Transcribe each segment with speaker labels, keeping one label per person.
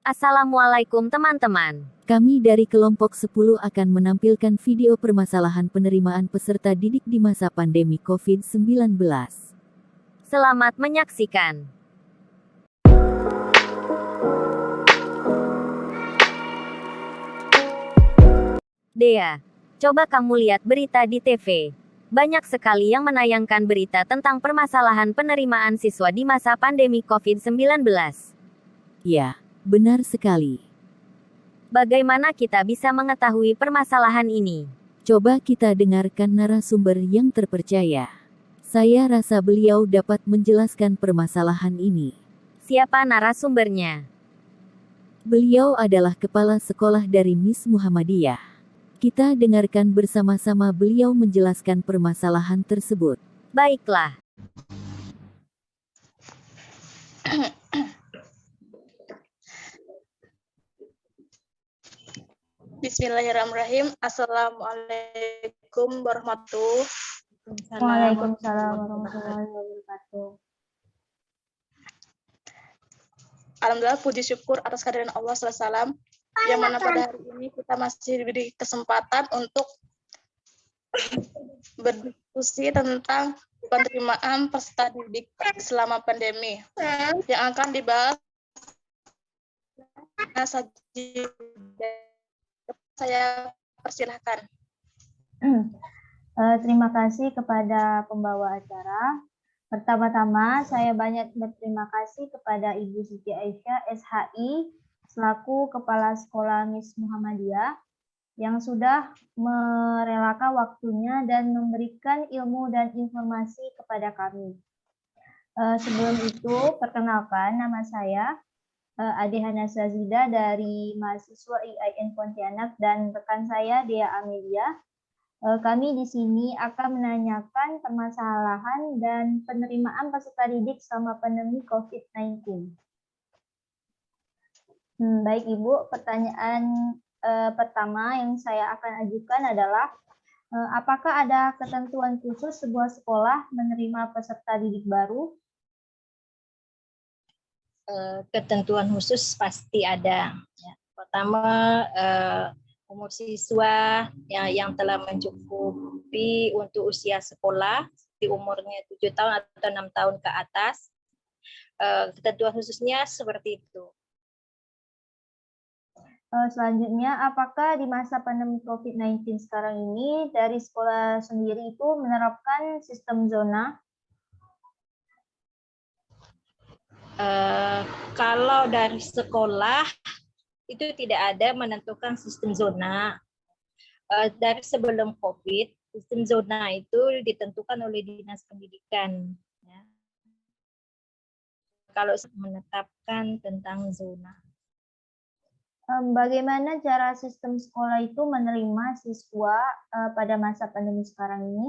Speaker 1: Assalamualaikum teman-teman.
Speaker 2: Kami dari kelompok 10 akan menampilkan video permasalahan penerimaan peserta didik di masa pandemi COVID-19.
Speaker 1: Selamat menyaksikan. Dea, coba kamu lihat berita di TV. Banyak sekali yang menayangkan berita tentang permasalahan penerimaan siswa di masa pandemi COVID-19.
Speaker 2: Ya, benar sekali.
Speaker 1: Bagaimana kita bisa mengetahui permasalahan ini?
Speaker 2: Coba kita dengarkan narasumber yang terpercaya. Saya rasa beliau dapat menjelaskan permasalahan ini.
Speaker 1: Siapa narasumbernya?
Speaker 2: Beliau adalah kepala sekolah dari Miss Muhammadiyah. Kita dengarkan bersama-sama beliau menjelaskan permasalahan tersebut.
Speaker 1: Baiklah.
Speaker 3: Bismillahirrahmanirrahim. Assalamualaikum warahmatullahi wabarakatuh.
Speaker 4: Waalaikumsalam warahmatullahi wabarakatuh.
Speaker 3: Alhamdulillah, puji syukur atas kehadiran Allah SWT, yang mana pada hari ini kita masih diberi kesempatan untuk berdiskusi tentang penerimaan peserta didik selama pandemi. Yang akan dibahas saya persilahkan.
Speaker 4: Terima kasih kepada pembawa acara. Pertama-tama, saya banyak berterima kasih kepada Ibu Siti Aisyah, SHI, selaku Kepala Sekolah Miss Muhammadiyah, yang sudah merelakan waktunya dan memberikan ilmu dan informasi kepada kami. Sebelum itu, perkenalkan nama saya, Ade Hana Sazida dari mahasiswa IAIN Pontianak dan rekan saya Dea Amelia. Kami di sini akan menanyakan permasalahan dan penerimaan peserta didik selama pandemi COVID-19. Baik Ibu, pertanyaan pertama yang saya akan ajukan adalah, apakah ada ketentuan khusus sebuah sekolah menerima peserta didik baru?
Speaker 5: Ketentuan khusus pasti ada. Pertama, umur siswa yang telah mencukupi untuk usia sekolah, di umurnya 7 tahun atau 6 tahun ke atas. Ketentuan khususnya seperti itu.
Speaker 4: Selanjutnya, apakah di masa pandemi COVID-19 sekarang ini dari sekolah sendiri itu menerapkan sistem zona?
Speaker 5: Kalau dari sekolah itu tidak ada menentukan sistem zona. Dari sebelum COVID, sistem zona itu ditentukan oleh Dinas Pendidikan. Ya. Kalau menetapkan tentang zona.
Speaker 4: Bagaimana cara sistem sekolah itu menerima siswa pada masa pandemi sekarang ini?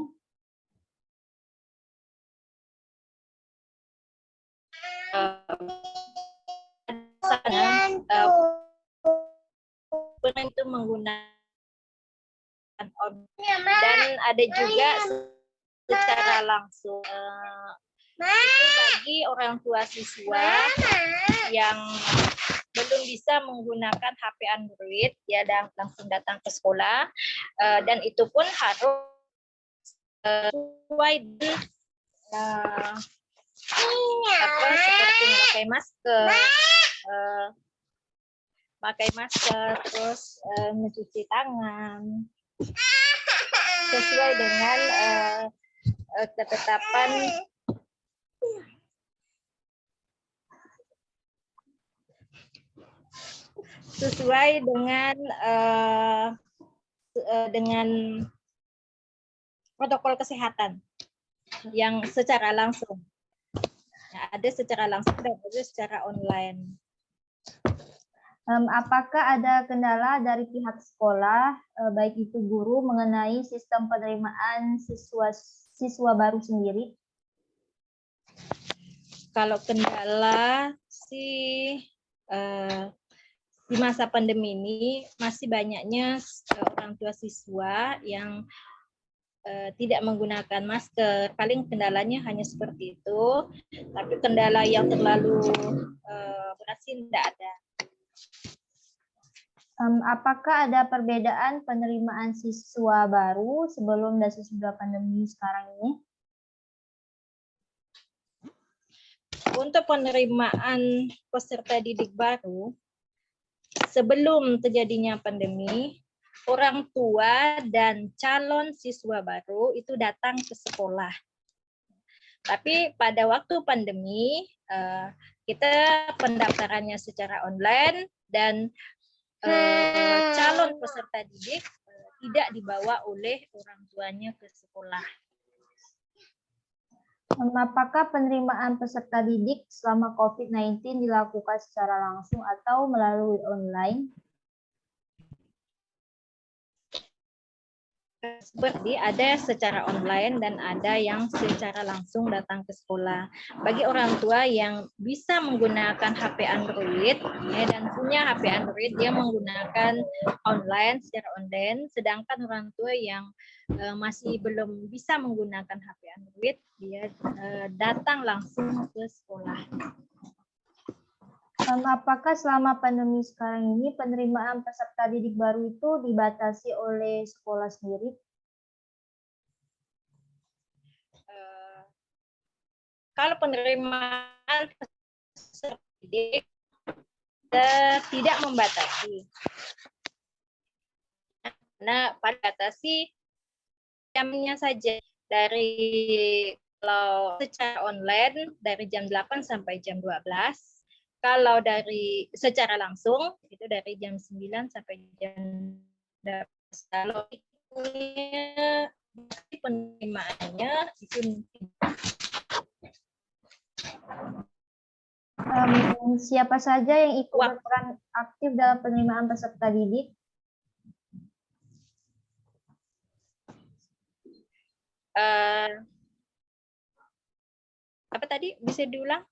Speaker 5: Itu menggunakan dan ada juga secara langsung. Itu bagi orang tua siswa yang belum bisa menggunakan HP Android, ya, dan langsung datang ke sekolah, dan itu pun harus sesuai seperti pakai masker, terus mencuci tangan, sesuai dengan ketetapan dengan protokol kesehatan yang secara langsung. Ya, ada secara langsung dan ada secara online.
Speaker 4: Apakah ada kendala dari pihak sekolah, baik itu guru, mengenai sistem penerimaan siswa baru sendiri?
Speaker 5: Kalau kendala sih di masa pandemi ini masih banyaknya orang tua siswa yang tidak menggunakan masker. Paling kendalanya hanya seperti itu, tapi kendala yang terlalu berat sih tidak ada.
Speaker 4: Apakah ada perbedaan penerimaan siswa baru sebelum dan sesudah pandemi sekarang ini?
Speaker 5: Untuk penerimaan peserta didik baru, sebelum terjadinya pandemi, orang tua dan calon siswa baru itu datang ke sekolah. Tapi pada waktu pandemi, kita pendaftarannya secara online dan calon peserta didik tidak dibawa oleh orang tuanya ke sekolah.
Speaker 4: Apakah penerimaan peserta didik selama COVID-19 dilakukan secara langsung atau melalui online?
Speaker 5: Seperti ada secara online dan ada yang secara langsung datang ke sekolah. Bagi orang tua yang bisa menggunakan HP Android dan punya HP Android, dia menggunakan online secara online. Sedangkan orang tua yang masih belum bisa menggunakan HP Android, dia datang langsung ke sekolah.
Speaker 4: Apakah selama pandemi sekarang ini penerimaan peserta didik baru itu dibatasi oleh sekolah sendiri?
Speaker 5: Kalau penerimaan peserta didik tidak membatasi. Nah, batasi jamnya saja dari kalau secara online dari jam 8 sampai jam 12. Kalau dari secara langsung itu dari jam 9 sampai jam 12. Kalau penerimaannya itu
Speaker 4: siapa saja yang ikut berperan aktif dalam penerimaan peserta didik?
Speaker 5: Apa tadi? Bisa diulang?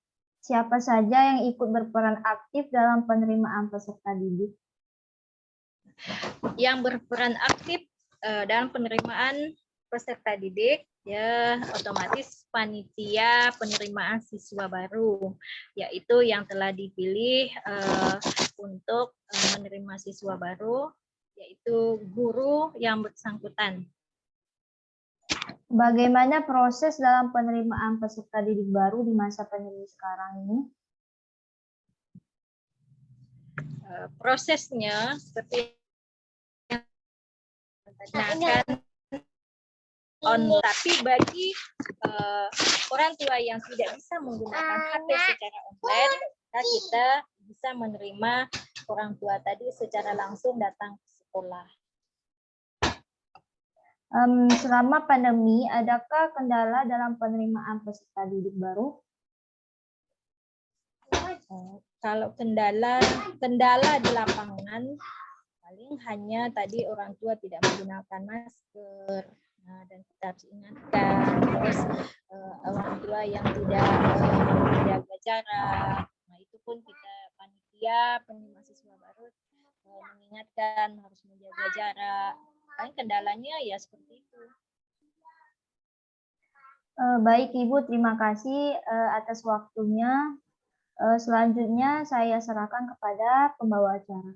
Speaker 4: Siapa saja yang ikut berperan aktif dalam penerimaan peserta didik?
Speaker 5: Yang berperan aktif dalam penerimaan peserta didik, ya otomatis panitia penerimaan siswa baru, yaitu yang telah dipilih untuk menerima siswa baru, yaitu guru yang bersangkutan.
Speaker 4: Bagaimana proses dalam penerimaan peserta didik baru di masa pandemi sekarang ini?
Speaker 5: Prosesnya seperti yang online, tapi bagi orang tua yang tidak bisa menggunakan HP secara online, kita bisa menerima orang tua tadi secara langsung datang ke sekolah.
Speaker 4: Selama pandemi, adakah kendala dalam penerimaan peserta didik baru?
Speaker 5: Kalau kendala di lapangan, paling hanya tadi orang tua tidak menggunakan masker, dan kita harus ingatkan. Terus orang tua yang tidak menjaga jarak, itu pun kita panitia penerima siswa baru mengingatkan harus menjaga jarak. Paling kendalanya ya seperti itu.
Speaker 4: Baik Ibu, terima kasih atas waktunya. Selanjutnya saya serahkan kepada pembawa acara.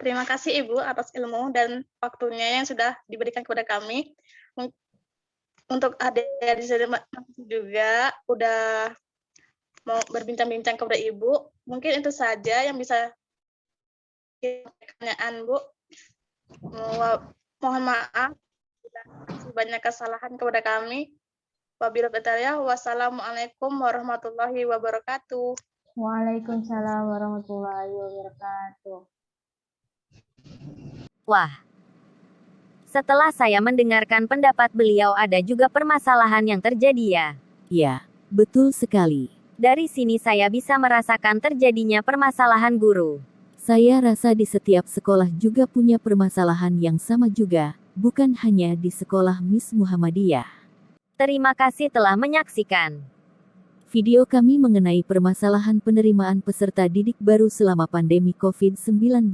Speaker 3: Terima kasih Ibu atas ilmu dan waktunya yang sudah diberikan kepada kami. Untuk adik-adik juga udah mau berbincang-bincang kepada Ibu. Mungkin itu saja yang bisa pertanyaan Bu. Mohon maaf banyak kesalahan kepada kami. Wassalamualaikum warahmatullahi wabarakatuh.
Speaker 4: Waalaikumsalam warahmatullahi wabarakatuh.
Speaker 1: Wah. Setelah saya mendengarkan pendapat beliau, ada juga permasalahan yang terjadi ya.
Speaker 2: Ya, betul sekali.
Speaker 1: Dari sini saya bisa merasakan terjadinya permasalahan guru.
Speaker 2: Saya rasa di setiap sekolah juga punya permasalahan yang sama juga, bukan hanya di sekolah Miss Muhammadiyah.
Speaker 1: Terima kasih telah menyaksikan
Speaker 2: video kami mengenai permasalahan penerimaan peserta didik baru selama pandemi COVID-19.